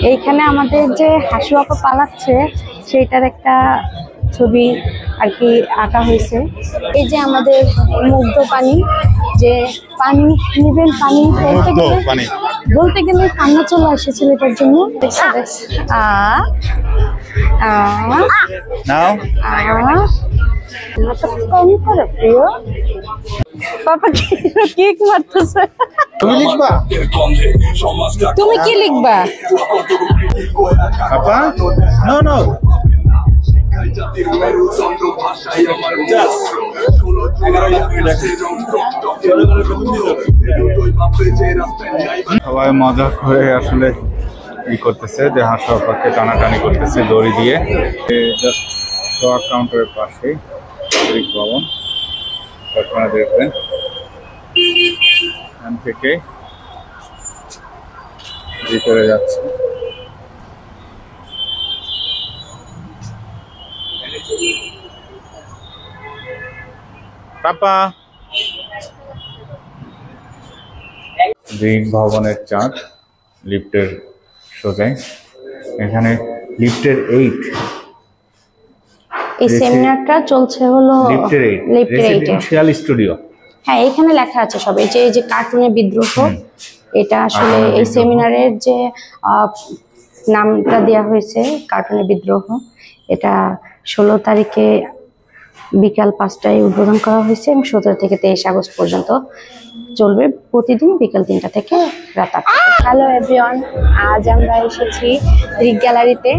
এইখানে আমাদের যে হাসু আপা পালাচ্ছে সেইটার একটা ছবি আর কি আঁকা হয়েছে। এই যে আমাদের মুগ্ধ পানি, যে পানি নিবেন, পানি বলতে গেলে কান্না চলে আসে ছেলেটার জন্য। কম করে প্রিয় পাপা কেক মারতেছে। তুমি লিখবা? তুমি কি লিখবা? পাপা নো নো সবাই মজা করে আসলে ই করতেছে যে হাসু আপাকে টানাটানি করতেছে দড়ি দিয়ে। জাস্ট স্টক কাউন্টারের পাশে ভবন, আপনারা দেখবেন এখান থেকে ভিতরে যাচ্ছে। পাপা রিং ভবনের চাঁদ লিফটের সোজাই, এখানে লিফটের 8 এই সেমিনারটা চলছে হলো লিফটের 8 রেসিডেন্সিয়াল স্টুডিও। হ্যাঁ, এখানে লেখা আছে সব। এই যে কার্টুনের বিদ্রোহ, এটা আসলে এই সেমিনারের যে নামটা দেওয়া হয়েছে কার্টুনের বিদ্রোহ। এটা 16 তারিখে বিকাল 5টায় উদ্বোধন করা হয়েছে এবং 17 থেকে 23 আগস্ট পর্যন্ত চলবে, প্রতিদিন বিকাল 3টা থেকে রাত 8টা। হ্যালো এভরিওয়ান, আজ আমরা এসেছি রিক গ্যালারিতে।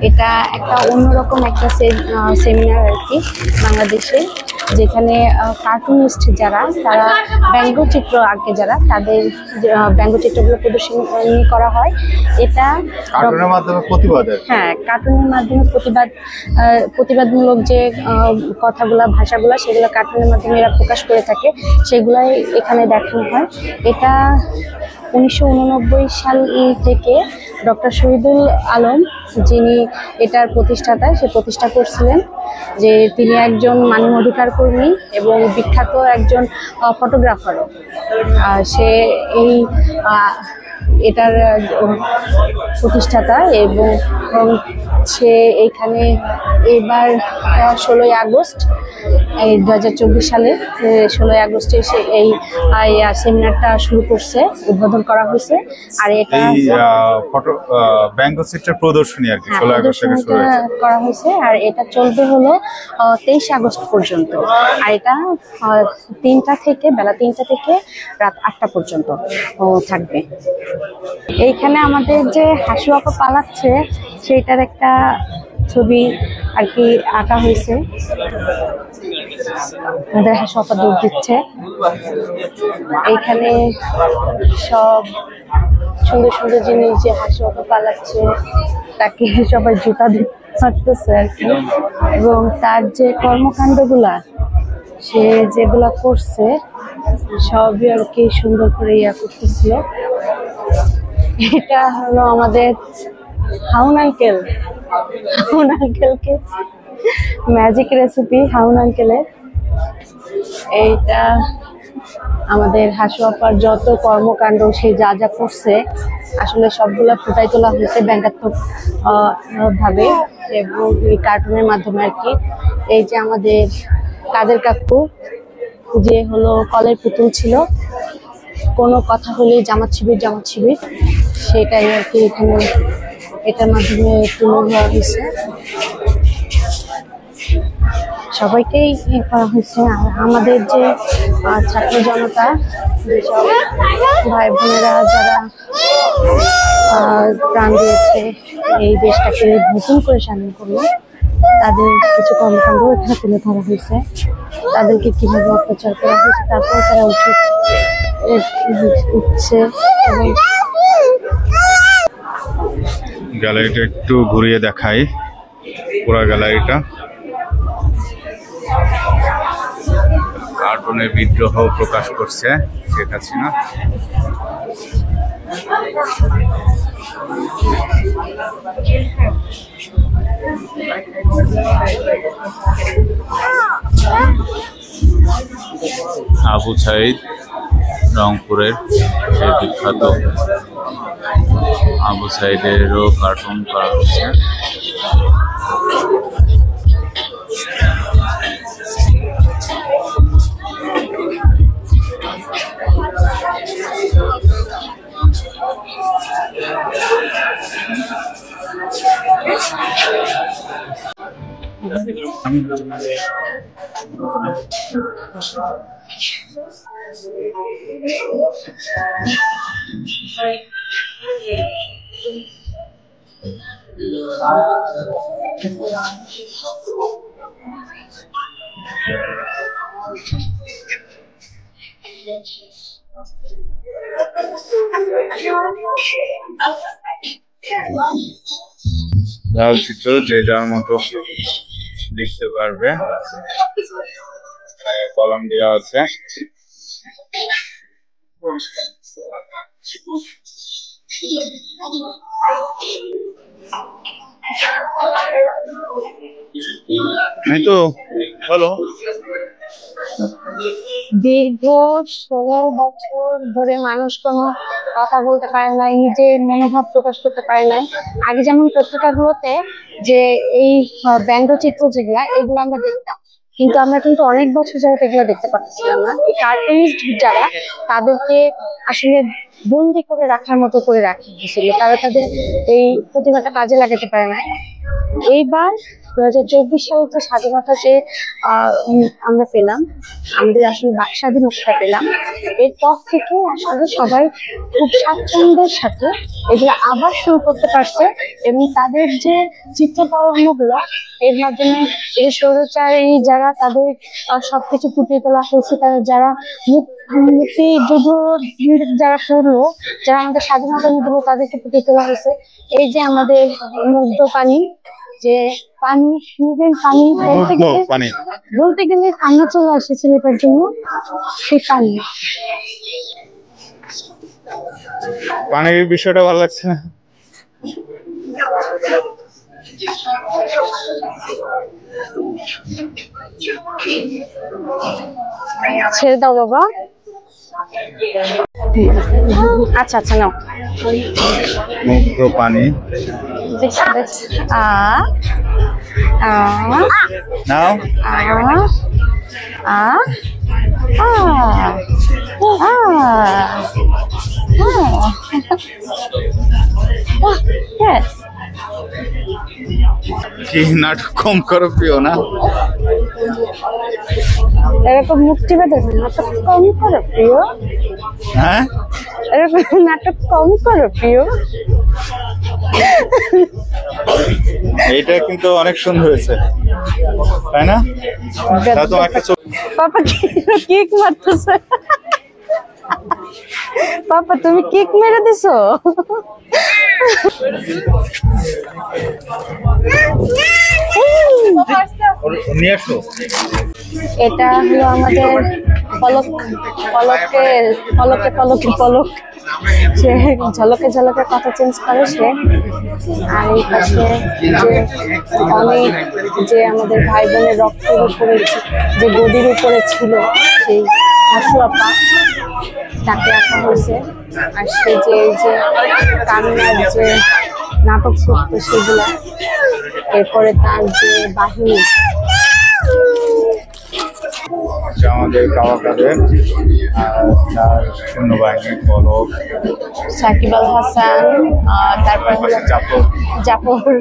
এটা একটা অন্যরকম একটা সেমিনার আর কি বাংলাদেশে, যেখানে কার্টুনিস্ট যারা, তারা ব্যঙ্গচিত্র আঁকে যারা, তাদের ব্যঙ্গচিত্রগুলো প্রদর্শনী করা হয়। এটা কার্টুনের মাধ্যমে প্রতিবাদ, হ্যাঁ, কার্টুনের মাধ্যমে প্রতিবাদমূলক যে কথাগুলা, ভাষাগুলা, সেগুলো কার্টুনের মাধ্যমে এরা প্রকাশ করে থাকে, সেগুলাই এখানে দেখানো হয়। এটা 1989 সাল থেকে ডক্টর শহীদুল আলম, যিনি এটার প্রতিষ্ঠাতা, সে প্রতিষ্ঠা করছিলেন। যে তিনি একজন মানব অধিকার কর্মী এবং বিখ্যাত একজন ফটোগ্রাফারও। সে এটার প্রতিষ্ঠাতা এবং সে এইখানে এবার 16ই আগস্ট 2024 সালে 16ই আগস্টে সে এই সেমিনারটা শুরু করছে, উদ্বোধন করা হয়েছে। আর এটা ফটো ব্যঙ্গচিত্র প্রদর্শনী আর কি 16 আগস্ট থেকে শুরু করা হয়েছে। আর এটা চলবে হলো 23 আগস্ট পর্যন্ত। আর এটা বেলা 3টা থেকে রাত 8টা পর্যন্ত থাকবে। এইখানে আমাদের যে হাসু আপা পালাচ্ছে সেইটার একটা ছবি আর কি আঁকা হয়েছে। আমাদের হাসু আপা দৌড় দিচ্ছে। এইখানে সব সুন্দর সুন্দর জিনিস, যে হাসু আপা পালাচ্ছে তাকে সবাই জুতা মারতেছে আর কি। এবং তার যে কর্মকাণ্ডগুলা, সে যেগুলা করছে সবই আর কি সুন্দর করে করতেছিল। এটা হলো আমাদের হাউন আঙ্কেলকে ম্যাজিক রেসিপি হাউন আঙ্কেলের। এইটা আমাদের হাসু আপার যত কর্মকাণ্ড, সে যা যা করছে আসলে সবগুলা ফুটাই তোলা হয়েছে ব্যঙ্গাত্মক ভাবে এবং এই কার্টুনের মাধ্যমে আর কি। এই যে আমাদের কাদের কাকু, যে হলো কলের পুতুল ছিল, কোনো কথা হলে জামাত শিবির, সেটাই আর কি এখানে এটার মাধ্যমে তুলে ধরা হয়েছে। সবাইকেই করা হয়েছে। আর আমাদের যে ছাত্র জনতা, যেসব ভাই বোনেরা যারা প্রাণ দিয়েছে এই দেশটাকে নতুন করে স্বাধীন করলো, তাদের কিছু কর্মকাণ্ড এখানে তুলে ধরা হয়েছে। তাদেরকে কিভাবে অত্যাচার করা হয়েছে, তারপরে তারা উঠছে। এবং গ্যালারিটা একটু ঘুরিয়ে দেখাই, পুরো গ্যালারিটা কার্টুনের বিদ্রোহ প্রকাশ করছে শেখ হাসিনা। আবু সাইদ রংপুরের বিখ্যাত আবু সাইদেরও কার্টুন করা হয়েছে। লাল চিত্র যে যার মতো লিখতে পারবে, কলম দেওয়া আছে। এই তো হলো দীর্ঘ 16 বছর ধরে মানুষ কোনো কথা বলতে পারে নাই, নিজের মনোভাব প্রকাশ করতে পারে নাই। আগে যেমন পত্রিকাগুলোতে যে এই ব্যঙ্গচিত্র যেগুলা এগুলো আমরা দেখতাম, কিন্তু আমরা কিন্তু অনেক বছর যাবত এগুলো দেখতে পাচ্ছিলাম না। এই কার্টুনিস্ট যারা, তাদেরকে আসলে বন্দি করে রাখার মতো করে রাখা হয়েছিল, তারা তাদের এই প্রতিভাটা কাজে লাগাতে পারে না। এইবার 2024 সালে তো স্বাধীনতা যে আমরা পেলাম, আমাদের আসলে বাক স্বাধীনতা পেলাম, এরপর থেকে আসলে সবাই খুব স্বাচ্ছন্দ্যের সাথে এগুলো আবার শুরু করতে পারছে, এবং তাদের যে চিত্রকর্মগুলো এর মাধ্যমে এই স্বৈরাচারী যারা, তাদের সবকিছু ফুটিয়ে তোলা হয়েছে। তারা যারা মুক্তিযুদ্ধ যারা করলো, যারা আমাদের স্বাধীনতা নিয়ে তাদেরকে ফুটিয়ে তোলা হয়েছে। এই যে আমাদের মুগ্ধ পানি, যে পানি বলতে গেলে কান্না চলে আসছে ছেলেটার জন্য, সেই কান্না। পানির বিষয়টা ভালো লাগছে না? ছেড়ে দাও বাবা। আচ্ছা আচ্ছা নাও। মুগ্ধ পানি নাও। কি নাটক কম করো প্রিয় না? এরকম মুক্তিবাদের নাটক কম করো প্রিয়। হ্যাঁ, এরকম নাটক কম করো প্রিয়। এইটা কিন্তু অনেক সুন্দর হয়েছে, তাই না? পাপা কেক মারতেছে। পাপা তুমি কেক মেরে দিছো। এটা হলো আমাদের পলক, সে ঝলকে ঝলকে কথা চেঞ্জ করে সে। আর এই পাশে অনেক যে আমাদের ভাই বোনের রক্তের উপরে, যে গদির উপরে ছিল সেই হাসুয়াপা, তাকে রাখা হয়েছে। আর সে যে এই যে কান্নার যে নাটক করতো সেগুলা, এরপরে তার যে বাহিনী, আমাদের কাওয়াকাদের তার সৈন্যবাহিনীর পলক, সাকিব আল হাসান, তারপর জাফর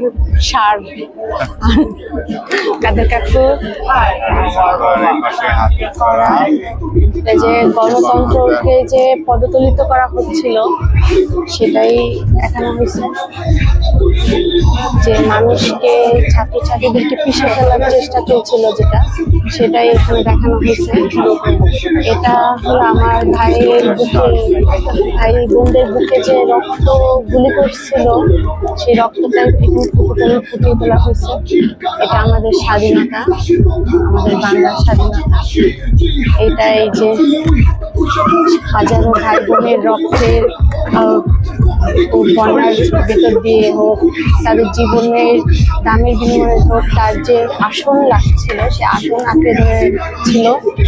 সার, কাদের কাকু, এই যে গণতন্ত্রকে যে পদতলিত করা হচ্ছিল সেটাই দেখানো হয়েছে, যে মানুষকে ছাত্রছাত্রীদেরকে পিছিয়ে ফেলার চেষ্টা চলছিল যেটা, সেটাই এখানে দেখানো হয়েছে। এটা হলো আমার ভাইয়ের বুকে, ভাই বোনদের বুকে যে রক্ত গুলি করছিল, সেই রক্তটা এখানে ফুটিয়ে তোলা হয়েছে। এটা আমাদের স্বাধীনতা, আমাদের বাংলার স্বাধীনতা। এইটা এই যে হাজারো ভাই বোনের রক্তের বন্যার ভেতর দিয়ে হোক, তাদের জীবনের দামের বিনিময়ে হোক, তার যে আসন লাগছিল সে আসন আঁকড়ে ধরেছিল,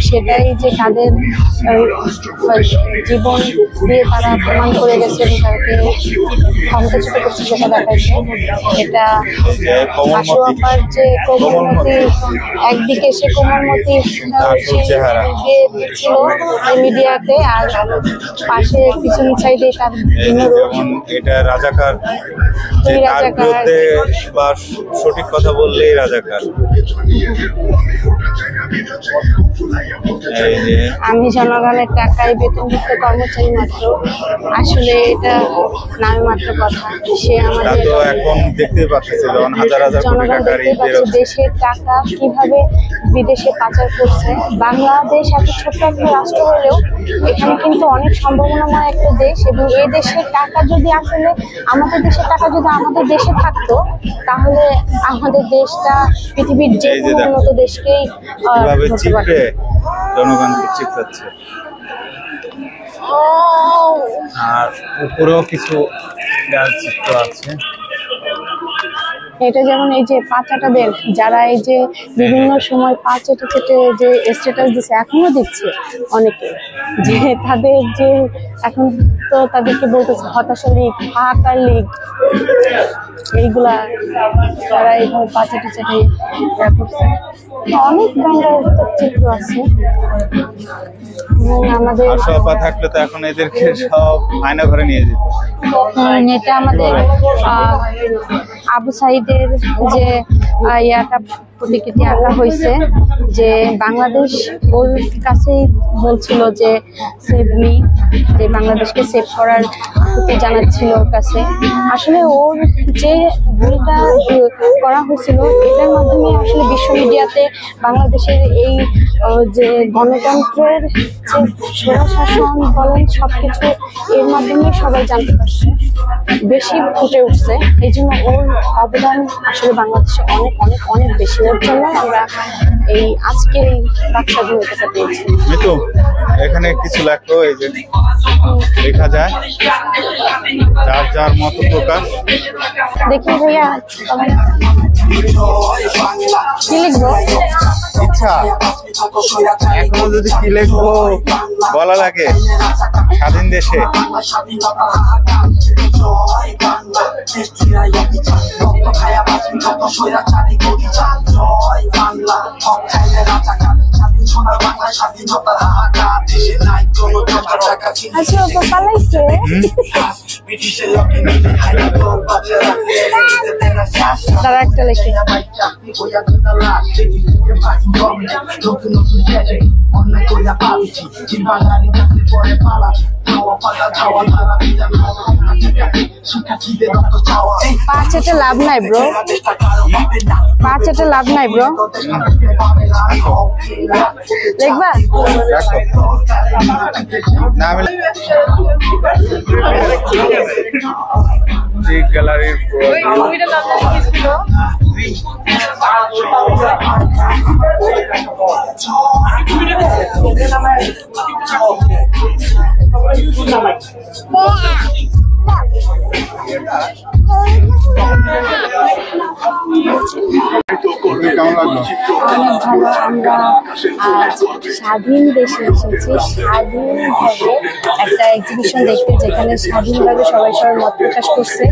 সেটাই যে তাদের জীবন দিয়ে তারা প্রমাণ করে গেছে এবং তাকে ক্ষমতাচ্যুত করছে সেটা দেখাচ্ছে। এটা আশু আপার যে কোমলমতি, একদিকে সে কোমলমতি দিচ্ছিল মিডিয়াকে, আর পাশে পিছন সাইডে তার এটা রাজাকার, বা সঠিক কথা বললেই রাজাকার। আমি জনগণের টাকায় বেতনভুক্ত কর্মচারী মাত্র, আসলে এটা নামে মাত্র কথা। সে আমাদের এখন দেখতে পাচ্ছে হাজার হাজার কোটি টাকা দেশের টাকা কিভাবে বিদেশে পাচার করছে। বাংলাদেশ এত ছোট্ট একটা রাষ্ট্র হলেও এখানে কিন্তু অনেক সম্ভাবনাময় একটা দেশ, এবং এই দেশের টাকা যদি আসলে আমাদের দেশের টাকা যদি আমাদের দেশে থাকতো, তাহলে আমাদের দেশটা পৃথিবীর যে কোনো উন্নত দেশকেই জনগণকে চিপকাচ্ছে। আর উপরেও কিছু চিত্র আছে। এটা যেমন এই যে পা চাটাদের, যারা এই যে বিভিন্ন সময় পা চেটে চেটে যে স্ট্যাটাস দিচ্ছে, এখনো দিচ্ছে অনেকে, যে তাদের যে এখন তো তাদেরকে বলতেছে হতাশা লীগ, হাহাকার লীগ, এইগুলা তারা এইভাবে পা চেটে চেটে করছে। অনেক ব্যঙ্গাত্মক চিত্র আছে। আমাদের থাকলে তো এখন এদেরকে সব আয়না ঘরে নিয়ে যেত। এটা আমাদের আবু সাইদের যে ইয়াটা প্রতিকৃতি আঁকা হয়েছে, যে বাংলাদেশ ওর কাছেই বলছিল যে সেভ মি, যে বাংলাদেশকে সেভ করার আকুতি জানাচ্ছিল ওর কাছে। আসলে ওর যে ভুলটা করা হয়েছিল, এটার মাধ্যমে আসলে বিশ্ব মিডিয়াতে বাংলাদেশের এই যে গণতন্ত্রের যে স্বৈরশাসন বলেন সবকিছু এর মাধ্যমে সবাই জানতে পারছে, বেশি ফুটে উঠছে। এই জন্য ওর অবদান আসলে বাংলাদেশে অনেক অনেক অনেক বেশি। ওর জন্য আমরা এই আজকের এই বাকস্বাধীনতাটা পেয়েছি। মিতু, এখানে কিছু লেখো, এই যে লেখা যায় যার যার মতো প্রকাশ। দেখি ভাইয়া কি লিখবো? ইচ্ছা এখনো যদি কি লিখবো বলা লাগে। স্বাধীন দেশে আচ্ছা পালাইছে। তারা একটা লেখে পাঁচটা লাভ নাই ব্রো, পাঁচটা লাভ নাই ব্রো। দেখবা গ্যালারির কেমন লাগলো? অনেক ভালো। আমরা স্বাধীন দেশে এসেছি, স্বাধীনভাবে একটা এক্সিবিশন দেখতে, যেখানে স্বাধীনভাবে সবাই সবার মত প্রকাশ করছে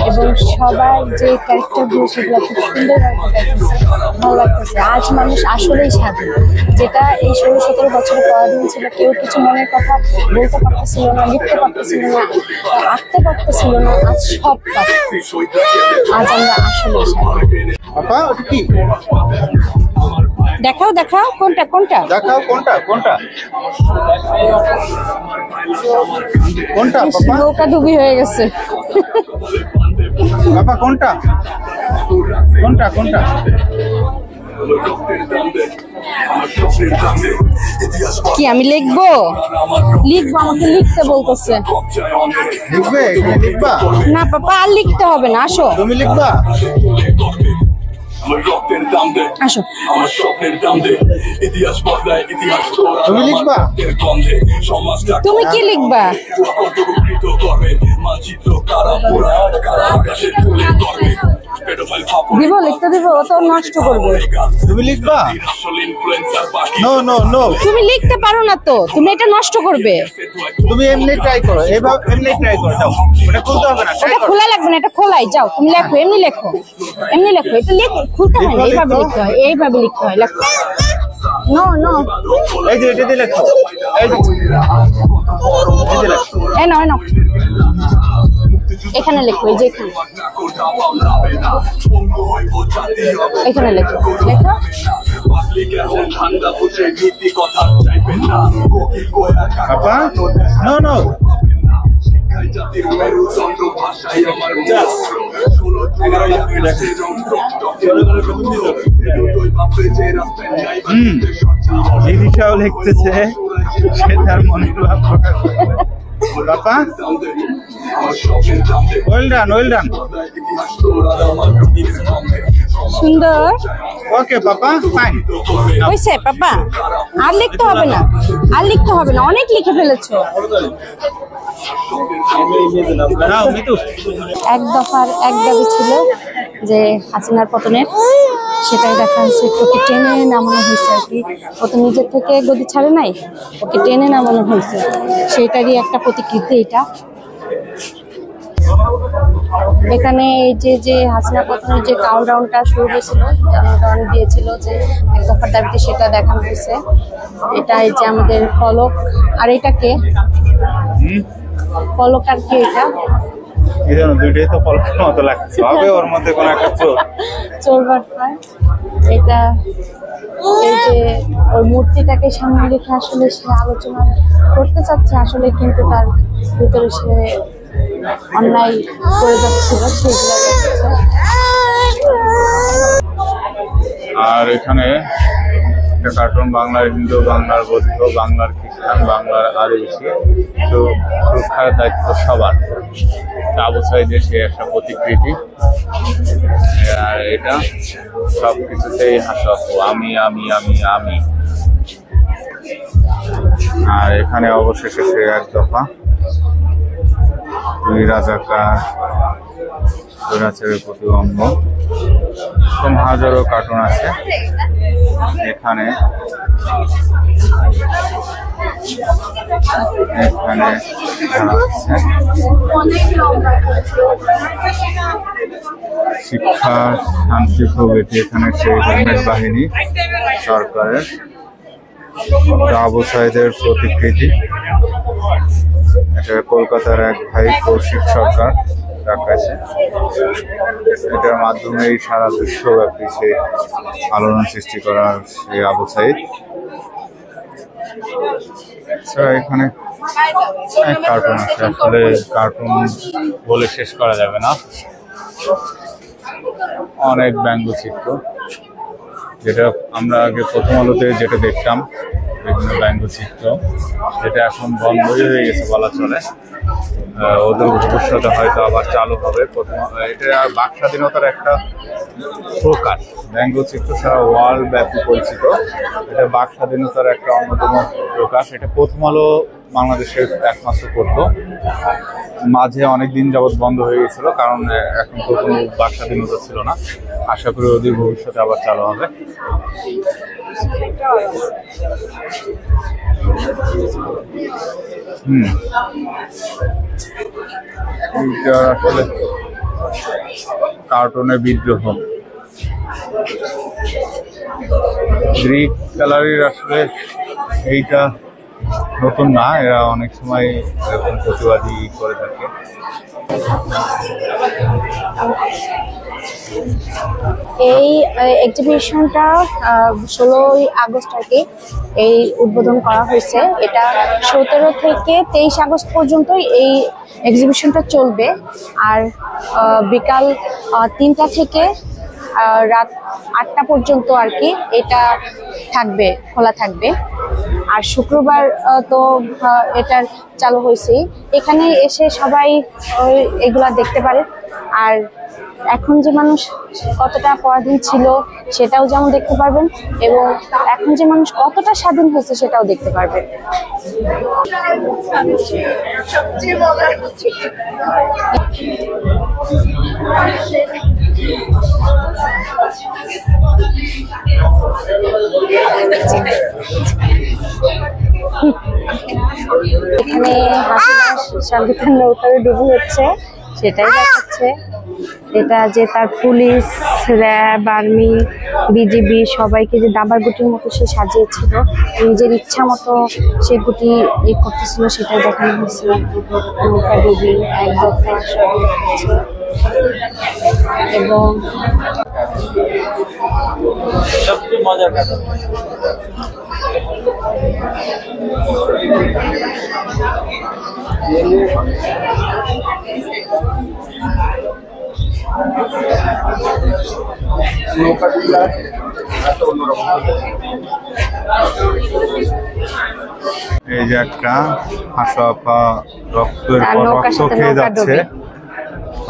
এবং সবার যে ক্যারেক্টারগুলো সেগুলো খুব সুন্দরভাবে দেখাচ্ছে, ভালো লাগতেছে। আজ মানুষ আসলেই স্বাধীন, যেটা এই 16-17 বছরের পরাধীন ছিল। কেউ কিছু মনের কথা বলতে পারতেছিল না, লিখতে পারতেছিল না, আঁকতে পারতেছিল না। আজ সব পারতেছে। আজ আমরা আসলেই স্বাধীন। দেখাও দেখাও, কোনটা কোনটা দেখাও, কোনটা কোনটা কোনটা? নৌকা ডুবি হয়ে গেছে। বাবা কোনটা কোনটা কোনটা? কি আমি লিখবো? লিখবো, আমাকে লিখতে বলতেছে। লিখবে? লিখবা না পাপা, আর লিখতে হবে না, আসো। তুমি লিখবা? আসো। তুমি লিখবা? তুমি কি লিখবা? দিব, লিখতে দিব, ও তো নষ্ট করবে। তুমি লিখবা? নো নো নো, তুমি লিখতে পারো না তো, তুমি এটা নষ্ট করবে। তুমি এমনি ট্রাই করো, এইভাবে এমনি ট্রাই করো, যাও। ওটা খুলতে হবে না, ওটা খোলা লাগবে না, এটা খোলাই, যাও তুমি লেখো, এমনি লেখো, এমনি লেখো, এটা লেখো, খুলতে হয় না, এইভাবে লিখতে হয়, এইভাবে লিখতে হয়, লেখো। নো নো, এই যে এটা দিয়ে লেখো, এই যে লেখো, এই নাও, এই নাও, এখানে লেখো, এই যে এখানে, এখানে লেখো, লেখো। আপা, নো নো, দিদিটাও লিখতেছে, সে তার মনের ভাব প্রকাশ করে। বাপা, ওয়েল ডান, ওয়েল ডান, সুন্দর ওকে পাপা, ফাইন। হয়েছে পাপা, আর লিখতে হবে না, আর লিখতে হবে না, অনেক লিখে ফেলেছো। নাও মিতু। এক দফার এক দাবি ছিল যে হাসিনার পতনের, সেটাই দেখা হয়েছে, ওকে টেনে নামানো হয়েছে আর কি। ও তো নিজের থেকে গদি ছাড়ে নাই, ওকে টেনে নামানো হয়েছে, সেটারই একটা প্রতিকৃতি এটা। এখানে এই যে হাসিনা পতনের যে কাউন্টডাউনটা শুরু হয়েছিল, জনগণ দিয়েছিল যে এক দফার দাবিতে, সেটা দেখানো হয়েছে। এটা এই যে আমাদের পলক, আর এটা কে? পলক আর কি এটা? এই জন্য দুইটাই তো পলকের মতো লাগছে, হবে ওর মধ্যে কোনো একটা চোর বাটপার। এটা এই যে ওর মূর্তিটাকে সামনে রেখে আসলে সে আলোচনা করতে চাচ্ছে আসলে, কিন্তু তার ভিতরে সে অন্যায় করে যাচ্ছিল, সেগুলো দেখছে। আর এখানে একটা কার্টুন, বাংলার হিন্দু, বাংলার বৌদ্ধ, বাংলার খ্রিস্টান, বাংলার আদিবাসী, তো সুরক্ষার দায়িত্ব সবার। আবু সাইদের সে একটা প্রতিকৃতি, আর এটা সব কিছুতেই হাসক, আমি আমি আমি আমি। আর এখানে অবশেষে সে এক দফা, দুই রাজাকার, স্বৈরাচারের প্রতিবন্ধ, এরকম হাজারো কার্টুন আছে এখানে। এখানে শিক্ষা, শান্তি, প্রগতি, এখানে সেই হেলমেট বাহিনী সরকারের, আবু সাইদের প্রতিকৃতি। এটা কলকাতার এক ভাই কৌশিক সরকার রাখাছে, এটার মাধ্যমেই সারা বিশ্বব্যাপী সেই আলোড়ন সৃষ্টি করার সেই আবু সাইদ। এখানে কার্টুন আছে, আসলে কার্টুন বলে শেষ করা যাবে না, অনেক ব্যঙ্গচিত্র, যেটা আমরা আগে প্রথম আলোতে যেটা দেখতাম, বিভিন্ন ব্যঙ্গচিত্র, যেটা এখন বন্ধই হয়ে গেছে বলা চলে। ওদের ভবিষ্যতে হয়তো আবার চালু হবে। প্রথম এটা বাক স্বাধীনতার একটা প্রকাশ, ব্যঙ্গচিত্র সারা ওয়ার্ল্ড ব্যাপী পরিচিত, এটা বাক স্বাধীনতার একটা অন্যতম প্রকাশ। এটা প্রথম আলো বাংলাদেশের একমাত্র করতো, মাঝে অনেক দিন যাবৎ বন্ধ হয়ে গেছিল, কারণ এখন তো কোনো বাক স্বাধীনতা ছিল না। আশা করি ওদের ভবিষ্যতে আবার চালু হবে। আসলে কার্টুনের বিদ্রোহ, গ্রিক গ্যালারির আসলে এইটা নতুন না, এরা অনেক সময় এরকম প্রতিবাদী করে থাকে। এই এক্সিবিশনটা 16ই আগস্ট আর কি এই উদ্বোধন করা হয়েছে। এটা 17 থেকে 23 আগস্ট পর্যন্ত এই এক্সিবিশনটা চলবে। আর বিকাল 3টা থেকে রাত 8টা পর্যন্ত আর কি এটা থাকবে, খোলা থাকবে। আর শুক্রবার তো এটার চালু হয়েছে, এখানে এসে সবাই এগুলা দেখতে পারে। আর এখন যে মানুষ কতটা পরাধীন ছিল সেটাও যেমন দেখতে পারবেন, এবং এখন যে মানুষ কতটা স্বাধীন হয়েছে সেটাও দেখতে পারবেন। সবচেয়ে মজার হচ্ছে এখানে সঙ্গীতের নৌকায় ডুবি হচ্ছে সেটাই দেখাচ্ছে। এটা যে তার পুলিশ, র্যাব, আর্মি, বিজিবি সবাইকে যে দাবার গুটির মতো সে সাজিয়েছিল, নিজের ইচ্ছা মতো সে গুটি করতেছিল সেটাই দেখানো হয়েছিল। নৌকা ডুবি একদম এবং সবচেয়ে মজার কথা এই যে একটা হাসা রক্তের পর রক্ত খেয়ে যাচ্ছে,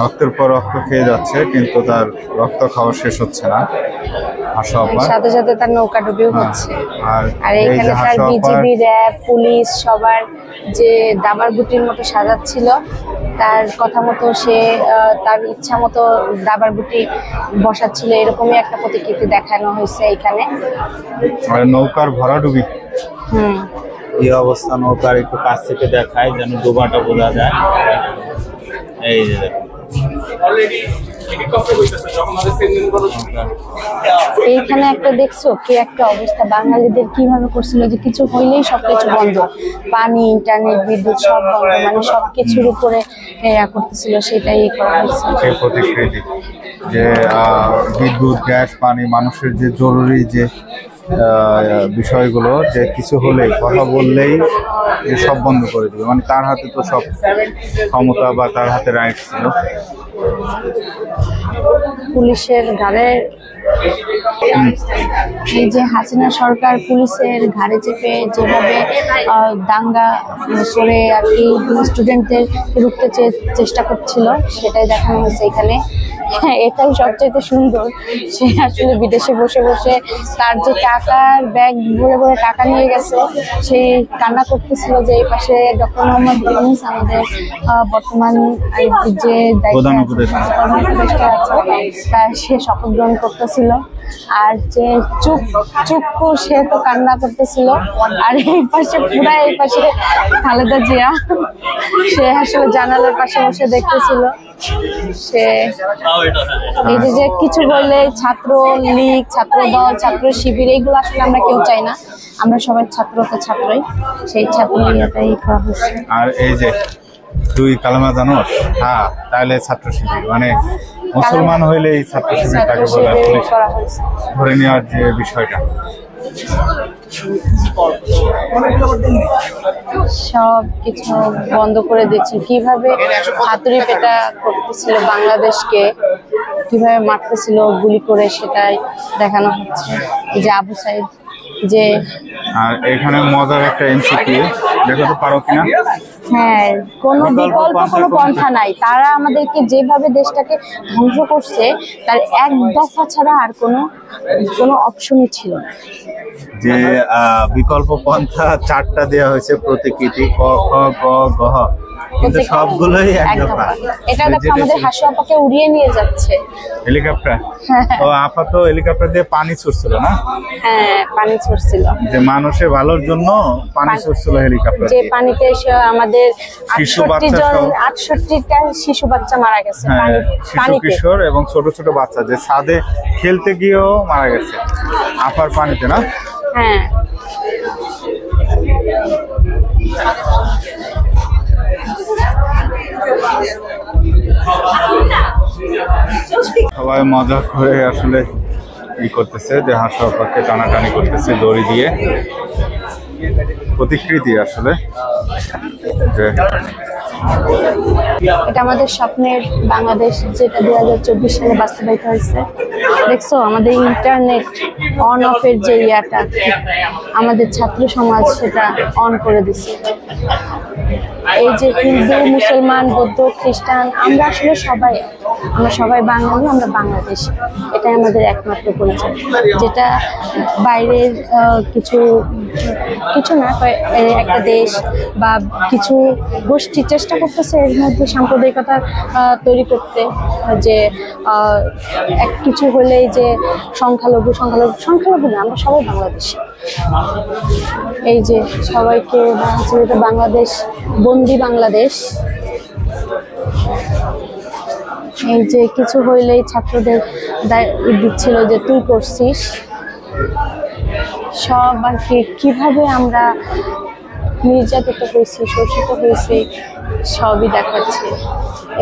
রক্তের পর রক্ত খেয়ে যাচ্ছে, কিন্তু তার রক্ত খাওয়া শেষ হচ্ছে না। সাথে সাথে তার নৌকা ডুবিও হচ্ছে। আর এই এখানে যে তার বিজিবি, র্যাব, পুলিশ সবার যে দাবার গুটির মতো সাজাচ্ছিল, তার কথা মতো সে তার ইচ্ছা মতো দাবার গুটি বসাচ্ছিল, এরকমই একটা প্রতিকৃতি দেখানো হয়েছে এখানে। নৌকার ভরাডুবি হুম, এই অবস্থা নৌকার একটু কাছ থেকে দেখায় যেন ডোবাটা বোঝা যায়। এই যে এইখানে একটা দেখছো কি একটা অবস্থা, বাঙালিদের কিভাবে করছিল যে কিছু হইলেই সবকিছু বন্ধ, পানি, ইন্টারনেট, বিদ্যুৎ সব বন্ধ, মানে সবকিছুর উপরে করতেছিল, সেটাই করা হয়েছে। সেই প্রতিকৃতি যে বিদ্যুৎ, গ্যাস, পানি, মানুষের যে জরুরি যে বিষয়গুলো, যে কিছু হলেই কথা বললেই যে সব বন্ধ করে দিবে, মানে তার হাতে তো সব ক্ষমতা বা তার হাতে রাইট ছিল। পুলিশের ঘাড়ে এই যে হাসিনা সরকার পুলিশের ঘাড়ে চেপে যেভাবে দাঙ্গা করে আর কি স্টুডেন্টদের রুখতে চেষ্টা করছিল সেটাই দেখানো হয়েছে এখানে। এটাই সবচেয়ে সুন্দর, সে আসলে বিদেশে বসে বসে তার যে টাকার ব্যাগ ভরে ভরে টাকা নিয়ে গেছে, সেই কান্না করতেছিল যে এই পাশে ডক্টর মোহাম্মদ ইউনূস আমাদের বর্তমান যে দায়িত্ব উপদেষ্টা আছে, তার সে শপথ গ্রহণ করতেছিল, আর যে চুপকু সে তো কান্না করতেছিল, আর এই পাশে পুরা এই পাশে খালেদা জিয়া সে আসলে জানালার পাশে বসে দেখতেছিল। সে এই যে কিছু বললে ছাত্র লীগ, ছাত্র দল, ছাত্র শিবির এইগুলো আসলে আমরা কেউ চাই না, আমরা সবাই ছাত্রকে ছাত্রই, সেই ছাত্র ইয়েটাই করা হয়েছে। আর এই যে তুই কালেমা জানোস, হ্যাঁ তাহলে ছাত্র শিবির, মানে মুসলমান হইলে এই ছাত্র শিবিরটাকে বলা ধরে নেওয়ার যে বিষয়টা, সব কিছু বন্ধ করে দিচ্ছে। কিভাবে হাতুড়ি পেটা করতেছিল বাংলাদেশকে, কিভাবে মারতেছিল গুলি করে, সেটাই দেখানো হচ্ছে। যে আবু সাইদ যে, আর এখানে মজার একটা এমসিকিউ দেখাতে পারো কিনা? হ্যাঁ, কোনো বিকল্প কোনো পন্থা নাই, তারা আমাদেরকে যেভাবে দেশটাকে ধ্বংস করছে তার এক দফা ছাড়া আর কোনো অপশনই ছিল না। যে বিকল্প পন্থা 4টা দেওয়া হয়েছে প্রতিকৃতি, ক, খ, গ, ঘ, কিন্তু সবগুলোই এক দফা। এটা দেখো আমাদের হাসু আপাকে উড়িয়ে নিয়ে যাচ্ছে হেলিকপ্টার। তো আপা তো হেলিকপ্টার দিয়ে পানি ছুড়ছিল না? হ্যাঁ, পানি ছুড়ছিল, যে মানুষের ভালোর জন্য পানি ছুড়ছিল হেলিকপ্টার, যে পানিতে আমাদের 68টা শিশু বাচ্চা মারা গেছে শিশু কিশোর এবং ছোট ছোট বাচ্চা, যে ছাদে খেলতে গিয়েও মারা গেছে আপার পানিতে, না? হ্যাঁ, সবাই মজা করে আসলে ই করতেছে, যে হাসু আপাকে টানাটানি করতেছে দড়ি দিয়ে, প্রতিকৃতি আসলে। এটা আমাদের স্বপ্নের বাংলাদেশ, যেটা 2024 সালে বাস্তবায়িত হয়েছে। দেখছো আমাদের ইন্টারনেট অন অফের যে ইয়াটা আমাদের ছাত্র সমাজ সেটা অন করে দিছে। এই যে হিন্দু, মুসলমান, বৌদ্ধ, খ্রিস্টান, আমরা আসলে আমরা সবাই বাঙালি, আমরা বাংলাদেশি। এটাই আমাদের একমাত্র পরিচয়, যেটা বাইরের কিছু না, একটা দেশ বা কিছু গোষ্ঠী চেষ্টা করতেছে এর মধ্যে সাম্প্রদায়িকতা তৈরি করতে, যে কিছু হলেই যে সংখ্যালঘু না, আমরা সবাই বাংলাদেশি। এই যে সবাইকে যেটা বাংলাদেশ, বন্দি বাংলাদেশ। এই যে কিছু হইলেই ছাত্রদের দিচ্ছিল যে তুই করছিস, সব আর কি কিভাবে আমরা নির্যাতিত হয়েছি, শোষিত হয়েছি, সবই দেখাচ্ছে।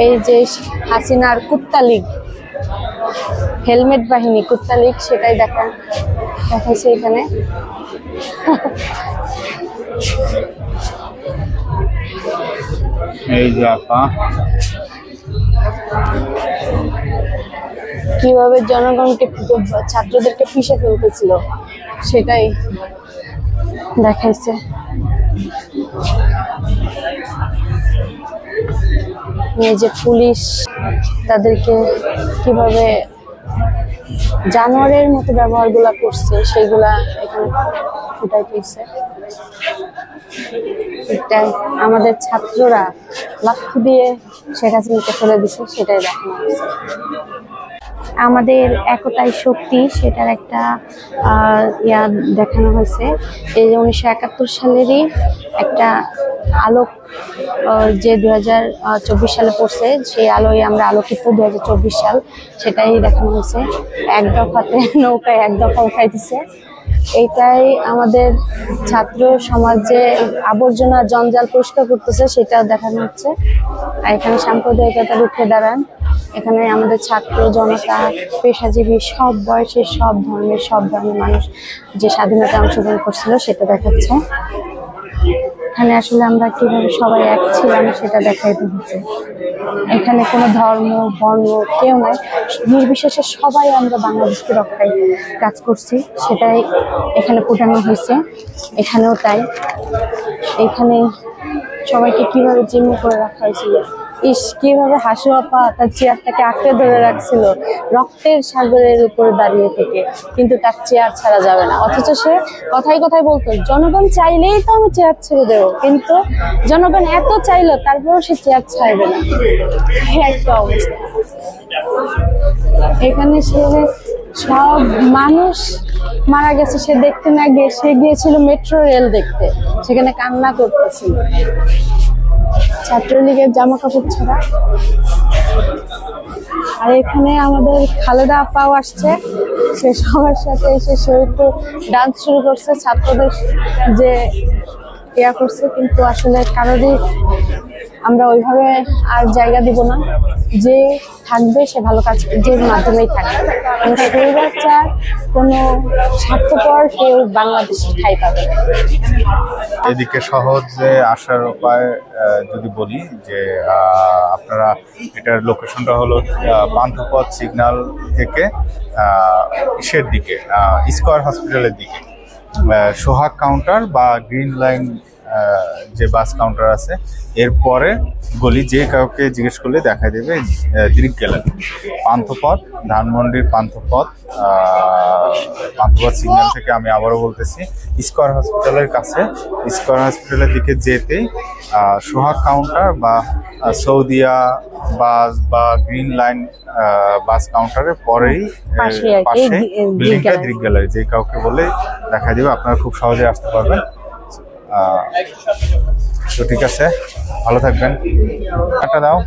এই যে হাসিনার কুত্তা লীগ, হেলমেট বাহিনী কুত্তা লীগ, সেটাই দেখাচ্ছে এখানে। এই যে আপা কিভাবে জনগণকে, ছাত্রদেরকে পিষে ফেলতেছিল, সেটাই দেখাইছে। এই যে পুলিশ তাদেরকে কিভাবে জানোয়ারের মতো ব্যবহারগুলা করছে, সেগুলা এখানে ফুটাই পেয়েছে। এটাই আমাদের ছাত্ররা লাঠি দিয়ে শেখ হাসিনাকে ফেলে দিছে, সেটাই দেখানো হয়েছে। আমাদের একতাই শক্তি, সেটার একটা দেখানো হয়েছে। এই যে 1971 সালেরই একটা আলোক, যে 2024 সালে পড়ছে, সেই আলোয় আমরা আলোকিত 2024 সাল, সেটাই দেখানো হয়েছে। এক দফাতে নৌকায় এক দফা উঠাইতেছে। এইটাই আমাদের ছাত্র সমাজে আবর্জনা জঞ্জাল পরিষ্কার করতেছে, সেটাও দেখানো হচ্ছে। আর এখানে সাম্প্রদায়িকতা রুখে দাঁড়ান। এখানে আমাদের ছাত্র জনতা, পেশাজীবী, সব বয়সের, সব ধর্মের মানুষ যে স্বাধীনতা অংশগ্রহণ করছিল, সেটা দেখাচ্ছে। এখানে আসলে আমরা কিভাবে সবাই এক ছিলাম, সেটা দেখাইতে হচ্ছে। এখানে কোনো ধর্ম, বর্ণ কেউ নাই, নির্বিশেষে সবাই আমরা বাংলাদেশকে রক্ষায় কাজ করছি, সেটাই এখানে ফুটানো হয়েছে। এখানেও তাই। এখানে সবাইকে কিভাবে জিম্মি করে রাখা হয়েছিল, কিভাবে হাসু আপা তার চেয়ারটাকে আঁকড়ে ধরে রাখছিল রক্তের সাগরের উপরে দাঁড়িয়ে থেকে, কিন্তু তার চেয়ার ছাড়া যাবে না। অথচ সে কথায় বলতো, জনগণ চাইলেই তো আমি চেয়ার ছেড়ে দেবো, কিন্তু জনগণ এত চাইলো তারপরেও সে চেয়ার ছাড়বে না। একটা অবস্থা। এখানে সব মানুষ মারা গেছে, সে দেখতে না গিয়ে সে গিয়েছিল মেট্রো রেল দেখতে, সেখানে কান্না করতেছিল ছাত্রলীগের জামা কাপড় ছাড়া। আর এখানে আমাদের খালেদা আপাও আসছে, সে সবার সাথে এসে একটু ডান্স শুরু করছে, ছাত্রদের যে করছে, কিন্তু আসলে কারোরই আমরা ওইভাবে আর জায়গা দিব না। যে থাকবে সে ভালো কাজ, যে মাধ্যমেই থাকবে, কোনো স্বৈরাচার, কোনো স্বার্থপর কেউ বাংলাদেশে ঠাঁই পাবে না। এদিকে সহজে আসার উপায় যদি বলি, যে আপনারা এটার লোকেশনটা হলো পান্থপথ সিগন্যাল থেকে ইসের দিকে, স্কয়ার হসপিটালের দিকে, সোহাগ কাউন্টার বা গ্রিন লাইন যে বাস কাউন্টার আছে, এরপরে গলি, যে কাউকে জিজ্ঞেস করলে দেখা দেবে দৃক গ্যালারি। পান্থপথ, ধানমন্ডির পান্থপথ সিগন্যাল থেকে, আমি আবারও বলতেছি, স্কয়ার হসপিটালের কাছে, স্কয়ার হসপিটালের দিকে যেতেই সোহাগ কাউন্টার বা সৌদিয়া বাস বা গ্রিন লাইন বাস কাউন্টারের পরেই পাশে বিল্ডিংটা দৃক গ্যালারি। যে কাউকে বলে দেখা দেবে, আপনারা খুব সহজে আসতে পারবেন। তো ঠিক আছে, ভালো থাকবেন, একটা দাও।